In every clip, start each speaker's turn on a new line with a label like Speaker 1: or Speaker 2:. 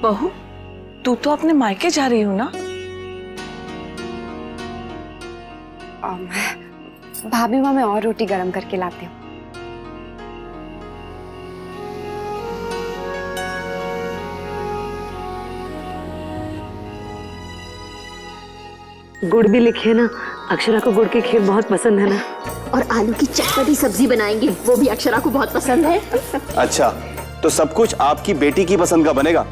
Speaker 1: बहू, तू तो अपने मायके जा रही हो ना?
Speaker 2: भाभी माँ, मैं और रोटी गरम करके लाती हूँ।
Speaker 3: गुड़ भी लिखे ना, अक्षरा को गुड़ की खीर बहुत पसंद है ना।
Speaker 4: और आलू की चटपटी सब्जी बनाएंगे, वो भी अक्षरा को बहुत पसंद है।
Speaker 5: अच्छा, तो सब कुछ आपकी बेटी की पसंद का बनेगा,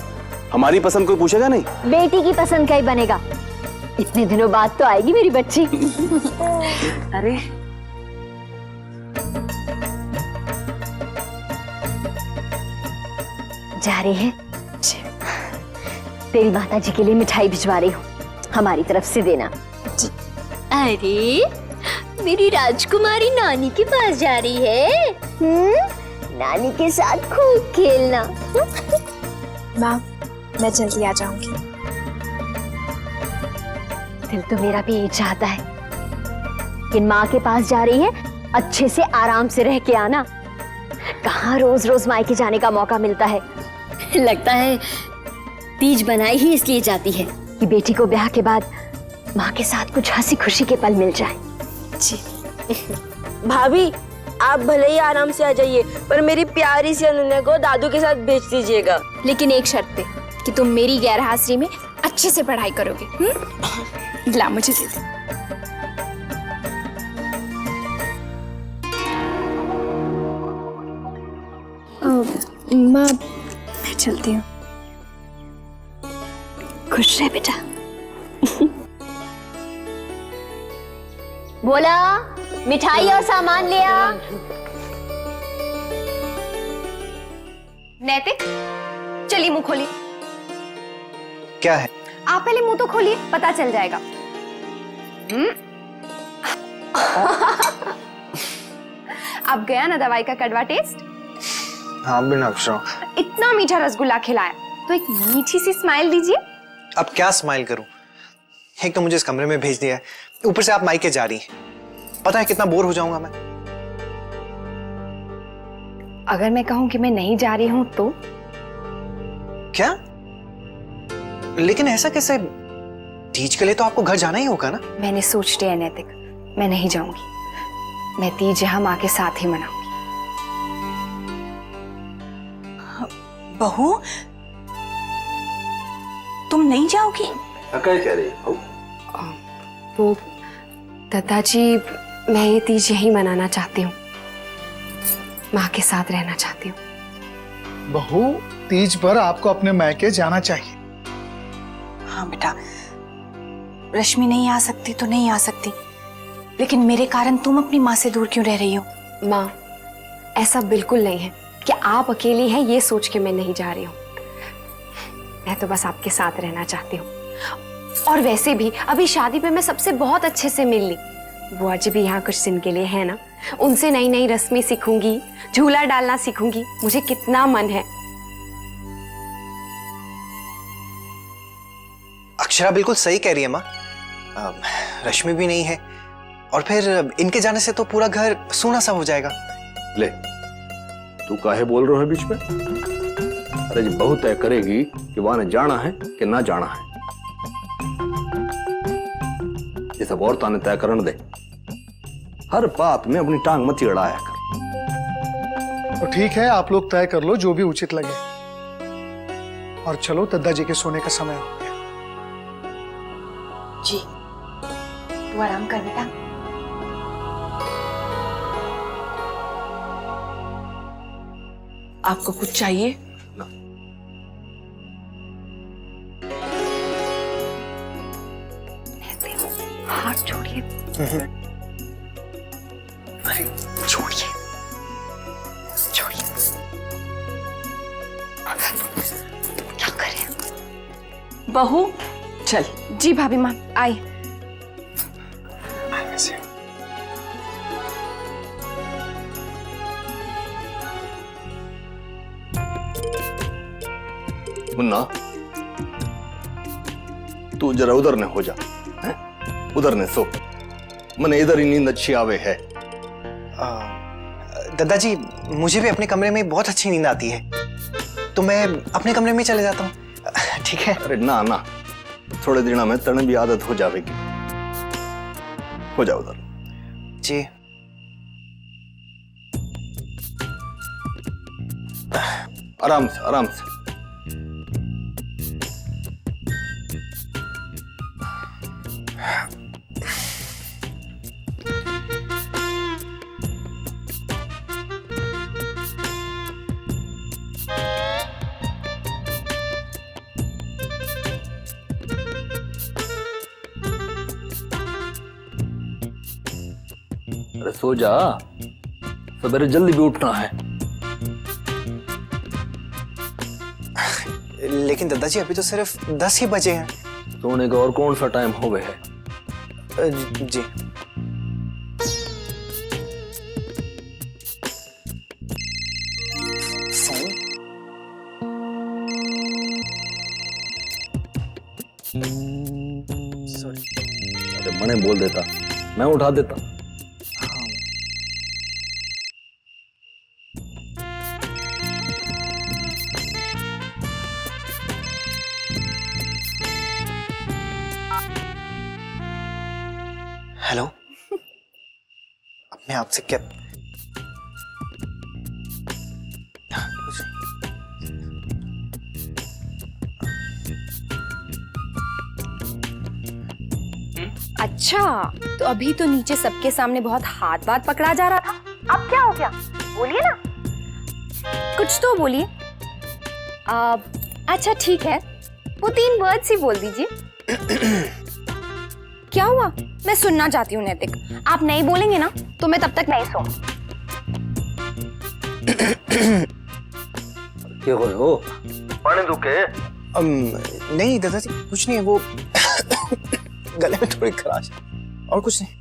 Speaker 5: हमारी पसंद कोई पूछेगा नहीं?
Speaker 4: बेटी की पसंद का ही बनेगा। इतने दिनों बाद तो आएगी मेरी बच्ची।
Speaker 3: अरे
Speaker 4: जा रही है? तेरी माता जी के लिए मिठाई भिजवा रही हूँ, हमारी तरफ से देना। अरे मेरी राजकुमारी नानी के पास जा रही है। नानी के साथ खूब खेलना।
Speaker 2: माँ, मैं जल्दी आ जाऊंगी।
Speaker 4: दिल तो मेरा भी यही चाहता है कि माँ के पास जा रही है, अच्छे से आराम से रह के आना। कहाँ रोज रोज मायके जाने का मौका मिलता है। लगता है तीज बनाई ही इसलिए जाती है कि बेटी को ब्याह के बाद माँ के साथ कुछ हंसी खुशी के पल मिल जाए।
Speaker 2: जी
Speaker 6: भाभी, आप भले ही आराम से आ जाइए, पर मेरी प्यारी सी अनन्या को दादू के साथ भेज दीजिएगा।
Speaker 2: लेकिन एक शर्त पे, कि तुम मेरी गैर हाजिरी में अच्छे से पढ़ाई करोगे। ला मुझे दे दे। माँ, मैं चलती हूँ।
Speaker 4: खुश रह बेटा। बोला मिठाई और सामान ले आ।
Speaker 2: नैतिक, चलिए मुंह खोलिए।
Speaker 7: क्या है?
Speaker 2: आप पहले मुंह तो खोलिए, पता चल जाएगा। अब गया ना दवाई का कड़वा टेस्ट?
Speaker 7: हाँ बिना अक्षरा।
Speaker 2: इतना मीठा रसगुल्ला खिलाया तो एक मीठी सी स्माइल दीजिए।
Speaker 7: अब क्या स्माइल करूं? एक तो मुझे इस कमरे में भेज दिया है, ऊपर से आप मायके जा रही हैं। पता है कितना बोर हो जाऊंगा मैं।
Speaker 2: अगर मैं कहूं कि मैं नहीं जा रही हूं तो?
Speaker 7: क्या? लेकिन ऐसा कैसे? तीज के लिए तो आपको घर जाना ही होगा ना?
Speaker 2: मैंने सोच लिया नैतिक, मैं नहीं जाऊंगी। मैं तीज यहाँ माँ के साथ ही मनाऊंगी।
Speaker 1: बहू, तुम नहीं जाओगी?
Speaker 5: क्या कह रही हो?
Speaker 2: वो दादाजी, मैं ये तीज यही मनाना चाहती हूँ, माँ के साथ रहना चाहती हूँ।
Speaker 8: बहू, तीज पर आपको अपने मायके जाना चाहिए।
Speaker 1: हाँ बेटा, रश्मि नहीं आ सकती तो नहीं आ सकती, लेकिन मेरे कारण तुम अपनी माँ से दूर क्यों रह रही हो?
Speaker 2: माँ, ऐसा बिल्कुल नहीं है कि आप अकेली हैं ये सोच के मैं नहीं जा रही हूँ। मैं तो बस आपके साथ रहना चाहती हूँ। और वैसे भी अभी शादी पे मैं सबसे बहुत अच्छे से मिल ली। बुआ जी भी यहाँ कुछ दिन के लिए है ना, उनसे नई नई रस्में सीखूंगी, झूला डालना सीखूंगी। मुझे कितना मन है।
Speaker 7: अक्षरा बिल्कुल सही कह रही है माँ। रश्मि भी नहीं है और फिर इनके जाने से तो पूरा घर सूना सा हो जाएगा।
Speaker 5: ले, तू काहे बोल रहे हो बीच में? अरे जी बहू तय करेगी कि वहां ने जाना है कि ना जाना है। ये सब औरतां ने तय करने दे। हर बात में अपनी टांग मत अड़ाया कर।
Speaker 8: तो ठीक है, आप लोग तय कर लो जो भी उचित लगे। और चलो, दादाजी के सोने का समय हो गया।
Speaker 2: जी, तू आराम कर बेटा।
Speaker 1: आपको कुछ चाहिए?
Speaker 2: हाथ छोड़िए।
Speaker 7: अरे
Speaker 2: छोड़िए, छोड़िए। क्या करें?
Speaker 1: बहू चल।
Speaker 2: जी भाभी माँ, आई।
Speaker 5: मुन्ना, तू जरा उधर ने हो जा, है? उधर ने सो। मने इधर ही नींद अच्छी आवे है।
Speaker 7: दादाजी, मुझे भी अपने कमरे में बहुत अच्छी नींद आती है, तो मैं अपने कमरे में चले जाता हूँ। ठीक है।
Speaker 5: अरे ना ना, थोड़े दिनों में तने भी आदत हो जाएगी। हो जाओ उधर।
Speaker 7: जी
Speaker 5: आराम से आराम से। अरे सो जा, सवेरे जल्दी भी उठना है।
Speaker 7: लेकिन दादाजी अभी तो सिर्फ 10 ही बजे हैं।
Speaker 5: सोने का और कौन सा टाइम हो गया है?
Speaker 7: जी फोन। सॉरी।
Speaker 5: अरे मैंने बोल देता, मैं उठा देता।
Speaker 7: हेलो। अपने आप से क्या? कुछ नहीं।
Speaker 2: अच्छा, तो अभी तो नीचे सबके सामने बहुत हाथ बात पकड़ा जा रहा था, अब क्या हो गया? बोलिए ना, कुछ तो बोलिए। अच्छा ठीक है, वो 3 वर्ड्स ही बोल दीजिए। क्या हुआ? मैं सुनना चाहती हूँ नैतिक। आप नहीं बोलेंगे ना तो मैं तब तक नहीं सो।
Speaker 5: क्या हो? पानी दुखे?
Speaker 7: नहीं दादाजी, कुछ नहीं है, वो गले में थोड़ी खराश है और कुछ नहीं।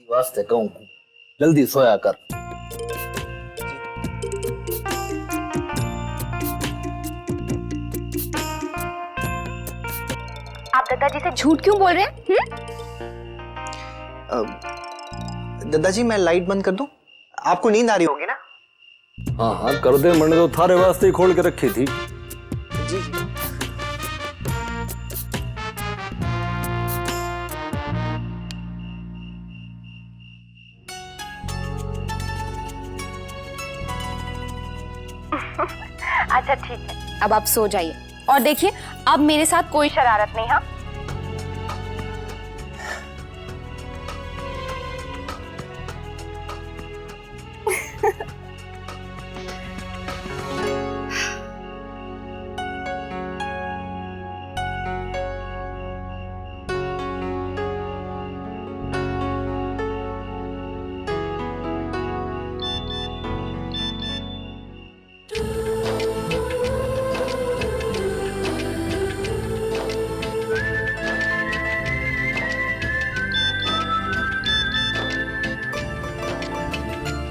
Speaker 5: वास्ते कहूँ, जल्दी सोया कर।
Speaker 2: आप दादाजी से झूठ क्यों बोल रहे हैं?
Speaker 7: दादाजी मैं लाइट बंद कर दूं? आपको नींद आ रही होगी ना?
Speaker 5: हाँ हाँ कर दे, मैंने तो थारे वास्ते ही खोल के रखी थी।
Speaker 7: जी
Speaker 2: अच्छा ठीक है, अब आप सो जाइए और देखिए अब मेरे साथ कोई शरारत नहीं। हाँ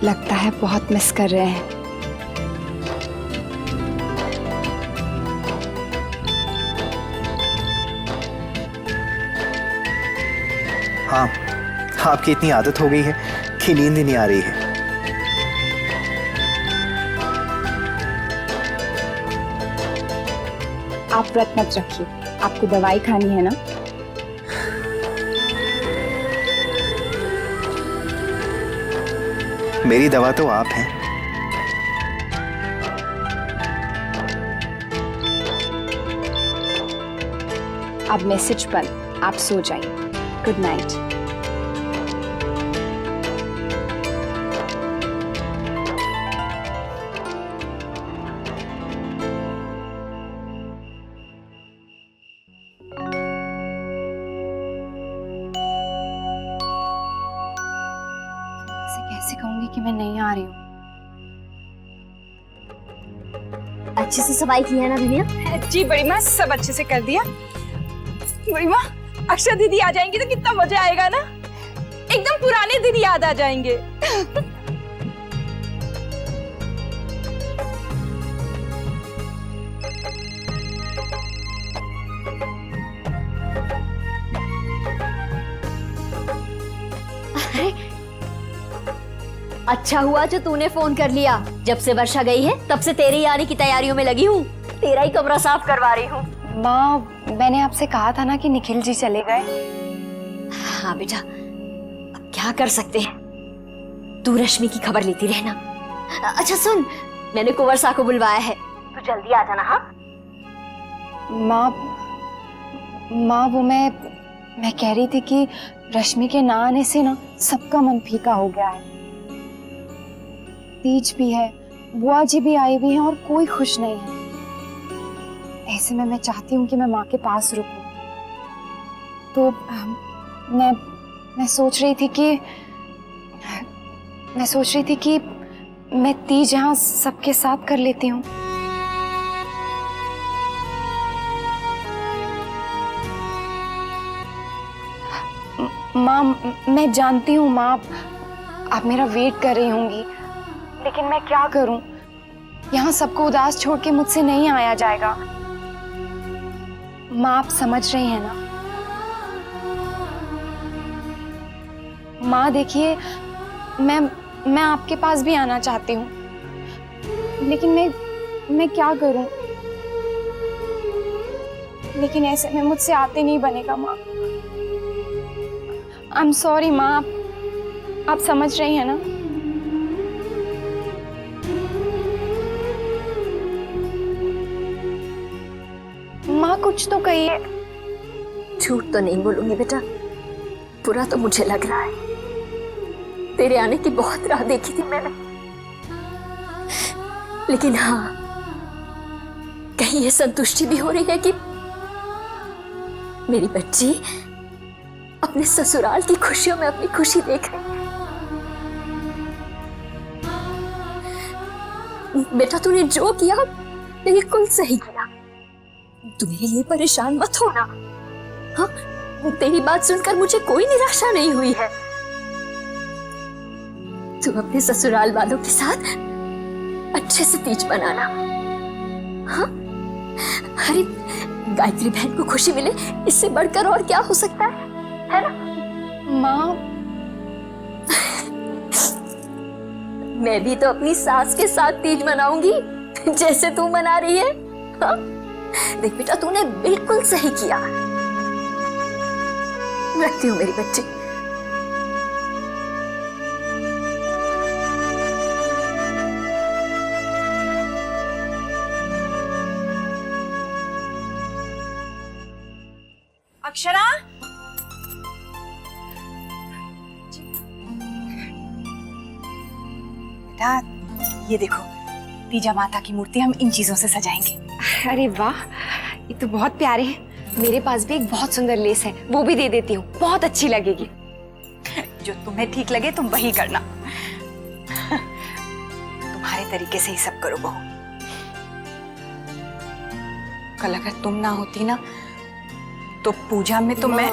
Speaker 2: लगता है बहुत मिस कर रहे हैं।
Speaker 7: हाँ, आपकी इतनी आदत हो गई है कि नींद ही नहीं आ रही है।
Speaker 2: आप व्रत मत रखिए, आपको दवाई खानी है ना।
Speaker 7: मेरी दवा तो आप हैं।
Speaker 2: अब मैसेज बंद, आप सो जाइए। Good night. कैसे कहूंगी कि मैं नहीं आ रही हूँ?
Speaker 4: अच्छे से सफाई की है ना धनिया?
Speaker 9: जी बड़ी माँ, सब अच्छे से कर दिया। बड़ी माँ, अक्षरा दीदी आ जाएंगी तो कितना मजा आएगा ना, एकदम पुराने दिन याद आ जाएंगे।
Speaker 4: अच्छा हुआ जो तूने फोन कर लिया। जब से वर्षा गई है तब से तेरे आने की तैयारियों में लगी हूँ। तेरा ही कमरा साफ करवा रही हूँ।
Speaker 2: माँ, मैंने आपसे कहा था ना कि निखिल जी चले गए।
Speaker 4: हाँ बेटा, अब क्या कर सकते हैं, तू रश्मि की खबर लेती रहना। अच्छा सुन, मैंने कुंवर सा को बुलवाया है, तू जल्दी आ जाना। हाँ
Speaker 2: माँ वो मैं कह रही थी कि रश्मि के ना आने से ना सबका मन फीका हो गया है। तीज भी है, बुआ जी भी आई हुई हैं और कोई खुश नहीं है। ऐसे में मैं चाहती हूँ कि मैं माँ के पास रुकूं। तो मैं सोच रही थी कि मैं तीज यहाँ सबके साथ कर लेती हूँ। माँ, मैं जानती हूँ माँ, आप मेरा वेट कर रही होंगी, लेकिन मैं क्या करूँ, यहाँ सबको उदास छोड़ के मुझसे नहीं आया जाएगा। माँ, आप समझ रही हैं ना? माँ देखिए, मैं आपके पास भी आना चाहती हूँ, लेकिन मैं क्या करूँ? लेकिन ऐसे में मुझसे आते नहीं बनेगा माँ। आई एम सॉरी माँ, आप समझ रही हैं ना? माँ कुछ तो कहिए।
Speaker 4: झूठ तो नहीं बोलूंगी बेटा, बुरा तो मुझे लग रहा है। तेरे आने की बहुत राह देखी थी मैंने, लेकिन हाँ, कहीं ये संतुष्टि भी हो रही है कि मेरी बच्ची अपने ससुराल की खुशियों में अपनी खुशी देख रही है। बेटा तूने जो किया बिल्कुल सही किया, तू मेरे लिए परेशान मत होना। हाँ, तेरी बात सुनकर मुझे कोई निराशा नहीं हुई है। तू अपने ससुराल वालों के साथ अच्छे से तीज मनाना। हाँ, अरे गायत्री बहन को खुशी मिले, इससे बढ़कर और क्या हो सकता है ना?
Speaker 2: माँ,
Speaker 4: मैं भी तो अपनी सास के साथ तीज मनाऊंगी जैसे तू मना रही है। हाँ? देख बेटा, तूने बिल्कुल सही किया। रखती हूँ मेरी बच्ची।
Speaker 9: अक्षरा,
Speaker 1: बेटा ये देखो, तीजा माता की मूर्ति हम इन चीजों से सजाएंगे।
Speaker 2: अरे वाह, ये तो बहुत प्यारे हैं। मेरे पास भी एक बहुत सुंदर लेस है, वो भी दे देती हूँ, बहुत अच्छी लगेगी।
Speaker 1: जो तुम्हें ठीक लगे तुम वही करना। तुम्हारे तरीके से ही सब करो बहू। कल अगर तुम ना होती ना तो पूजा में तो मैं।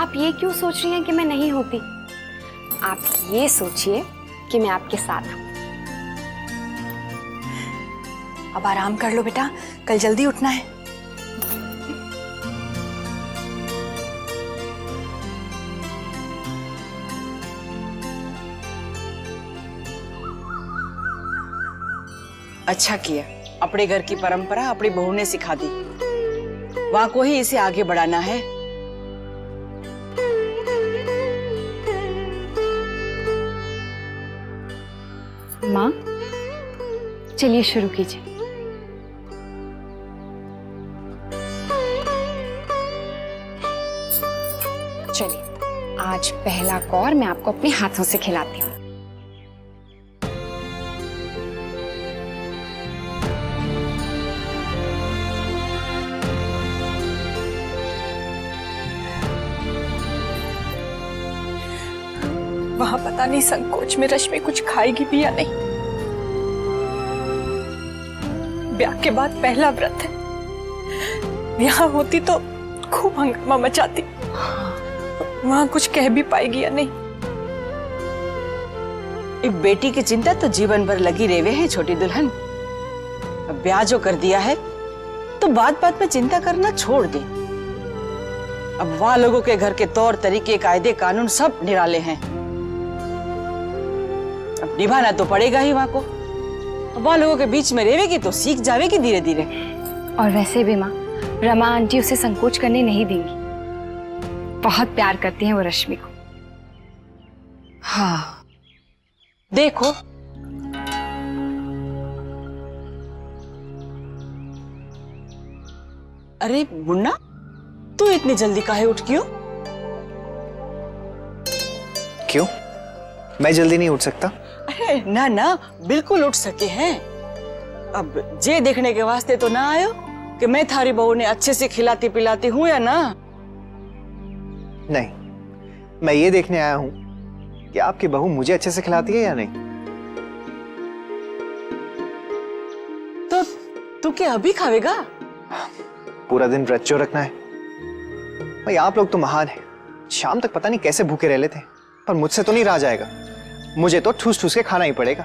Speaker 2: आप ये क्यों सोच रही हैं कि मैं नहीं होती? आप ये सोचिए कि मैं आपके साथ हूँ।
Speaker 1: अब आराम कर लो बेटा, कल जल्दी उठना है।
Speaker 10: अच्छा किया, अपने घर की परंपरा अपनी बहू ने सिखा दी, वहां को ही इसे आगे बढ़ाना है।
Speaker 2: माँ, चलिए शुरू कीजिए। चलिए, आज पहला कौर मैं आपको अपने हाथों से खिलाती हूँ।
Speaker 1: वहां पता नहीं संकोच में रश्मि कुछ खाएगी भी या नहीं। ब्याह के बाद पहला व्रत है, यहाँ होती तो खूब हंगामा मचाती। वहां कुछ कह भी पाएगी या नहीं।
Speaker 10: एक बेटी की चिंता तो जीवन भर लगी रेवे है छोटी दुल्हन। अब ब्याह जो कर दिया है तो बात बात में चिंता करना छोड़ दे। अब वहां लोगों के घर के तौर तरीके, कायदे कानून सब निराले हैं। अब निभाना तो पड़ेगा ही वहां को। वहां लोगों के बीच में रहेगी तो सीख जाएगी धीरे धीरे।
Speaker 2: और वैसे भी माँ, रमा आंटी उसे संकोच करने नहीं देंगी। बहुत प्यार करती हैं वो रश्मि को।
Speaker 10: हाँ देखो, अरे मुन्ना, तू इतनी जल्दी काहे उठ क्यों?
Speaker 7: क्यों? मैं जल्दी नहीं उठ सकता?
Speaker 10: अरे ना ना, बिल्कुल उठ सके हैं। अब जे देखने के वास्ते तो ना आयो कि मैं थारी बहू ने अच्छे से खिलाती पिलाती हूँ या ना?
Speaker 7: नहीं, मैं ये देखने आया हूं कि आपकी बहू मुझे अच्छे से खिलाती है या नहीं।
Speaker 10: तो तू क्या अभी खावेगा?
Speaker 7: पूरा दिन व्रत जो रखना है। भाई आप लोग तो महान हैं, शाम तक पता नहीं कैसे भूखे रह लेते हैं, पर मुझसे तो नहीं रहा जाएगा। मुझे तो ठूस ठूस के खाना ही पड़ेगा।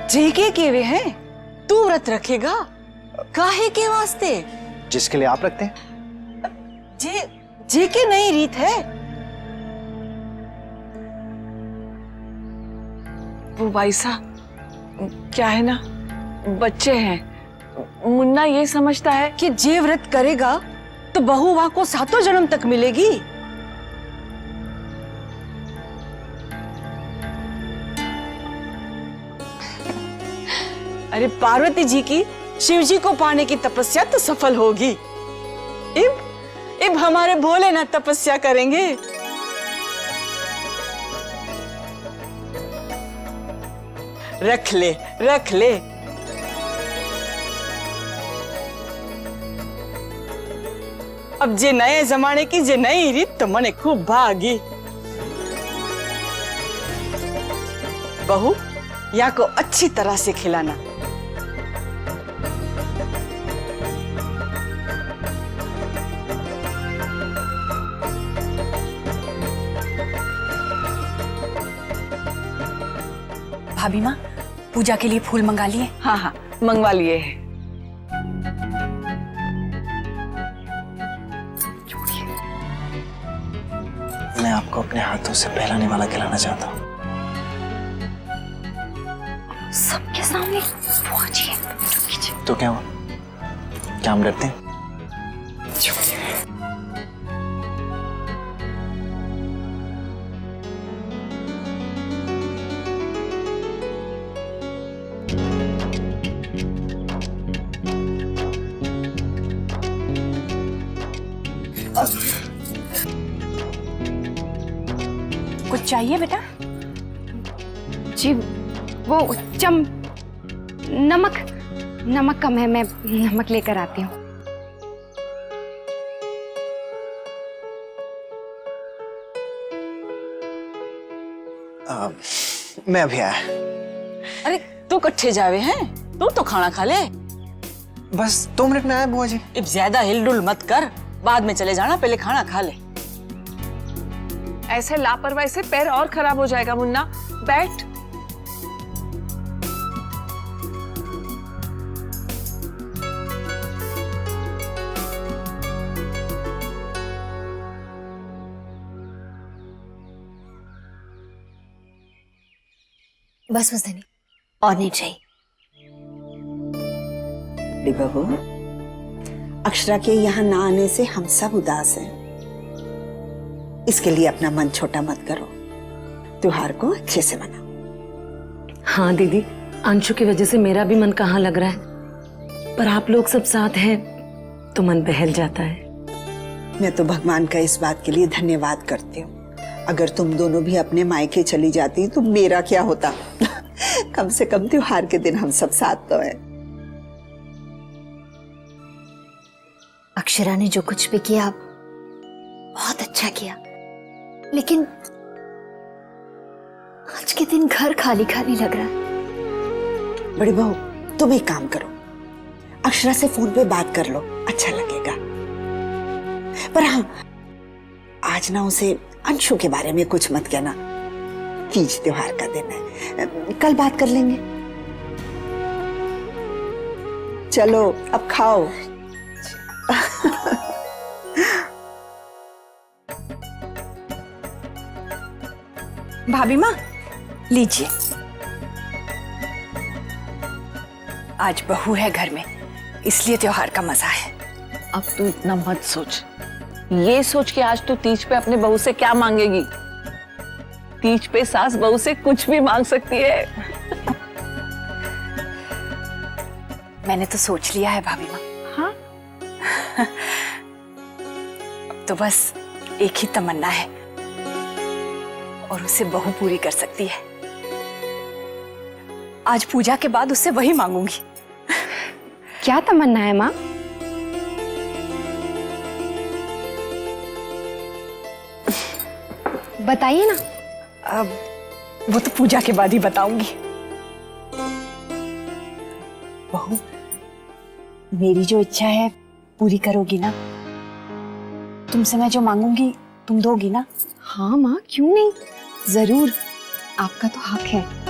Speaker 10: जेके के वे हैं, तू व्रत रखेगा काहे के वास्ते?
Speaker 7: जिसके लिए आप रखते हैं।
Speaker 10: जेके नई रीत है।
Speaker 1: वो वाइसा क्या है ना, बच्चे हैं। मुन्ना ये समझता है
Speaker 10: कि जे व्रत करेगा तो बहू वहां को 7 जन्म तक मिलेगी। अरे पार्वती जी की शिव जी को पाने की तपस्या तो सफल होगी। इब हमारे भोलेनाथ तपस्या करेंगे। रख ले, रख ले। अब जे नए जमाने की जे नई रीत तो मने खूब भागी। बहू या को अच्छी तरह से खिलाना।
Speaker 1: भाभी माँ, पूजा के लिए फूल मंगा लिए?
Speaker 10: हाँ हाँ, मंगवा लिए हैं।
Speaker 7: मैं आपको अपने हाथों से पहलाने वाला खिलाना चाहता हूँ।
Speaker 2: सबके सामने
Speaker 7: तो क्या हुआ? क्या हम डरते हैं?
Speaker 1: कुछ चाहिए बेटा?
Speaker 2: जी वो नमक कम है, मैं नमक लेकर आती हूँ।
Speaker 7: मैं अभी आया।
Speaker 10: अरे तू कट्ठे जावे हैं, तू तो खाना खा ले।
Speaker 7: बस 2 मिनट में आया बुआ जी।
Speaker 10: अब ज्यादा हिलडुल मत कर, बाद में चले जाना, पहले खाना खा ले।
Speaker 1: ऐसे लापरवाही से पैर और खराब हो जाएगा मुन्ना। बैठ।
Speaker 4: बस धनी, और नहीं चाहिए।
Speaker 11: बहू, अक्षरा के यहाँ ना आने से हम सब उदास हैं। इसके लिए अपना मन छोटा मत करो, त्योहार को अच्छे से मनाओ।
Speaker 3: हाँ दीदी, अंशु की वजह से मेरा भी मन कहाँ लग रहा है, पर आप लोग सब साथ हैं तो मन बहल जाता है।
Speaker 11: मैं तो भगवान का इस बात के लिए धन्यवाद करती हूँ। अगर तुम दोनों भी अपने मायके चली जाती तो मेरा क्या होता। कम से कम त्योहार के दिन हम सब साथ तो हैं।
Speaker 4: अक्षरा ने जो कुछ भी किया बहुत अच्छा किया, लेकिन आज के दिन घर खाली खाली लग रहा है।
Speaker 11: बड़ी बहू, तुम एक काम करो, अक्षरा से फोन पे बात कर लो, अच्छा लगेगा। पर हाँ, आज ना उसे अंशु के बारे में कुछ मत कहना। तीज त्योहार का दिन है, कल बात कर लेंगे। चलो अब खाओ।
Speaker 1: भाभी माँ, लीजिए। आज बहू है घर में, इसलिए त्योहार का मजा है।
Speaker 10: अब तू इतना मत सोच। ये सोच के आज तू तीज पे अपने बहू से क्या मांगेगी? तीज पे सास बहू से कुछ भी मांग सकती है।
Speaker 1: मैंने तो सोच लिया है भाभी माँ।
Speaker 10: हाँ?
Speaker 1: अब तो बस एक ही तमन्ना है और उसे बहू पूरी कर सकती है। आज पूजा के बाद उससे वही मांगूंगी।
Speaker 2: क्या तमन्ना है माँ? बताइए ना।
Speaker 1: अब वो तो पूजा के बाद ही बताऊंगी।
Speaker 11: बहू, मेरी जो इच्छा है पूरी करोगी ना? तुमसे मैं जो मांगूंगी तुम दोगी ना?
Speaker 2: हाँ माँ, क्यों नहीं, जरूर। आपका तो हक है।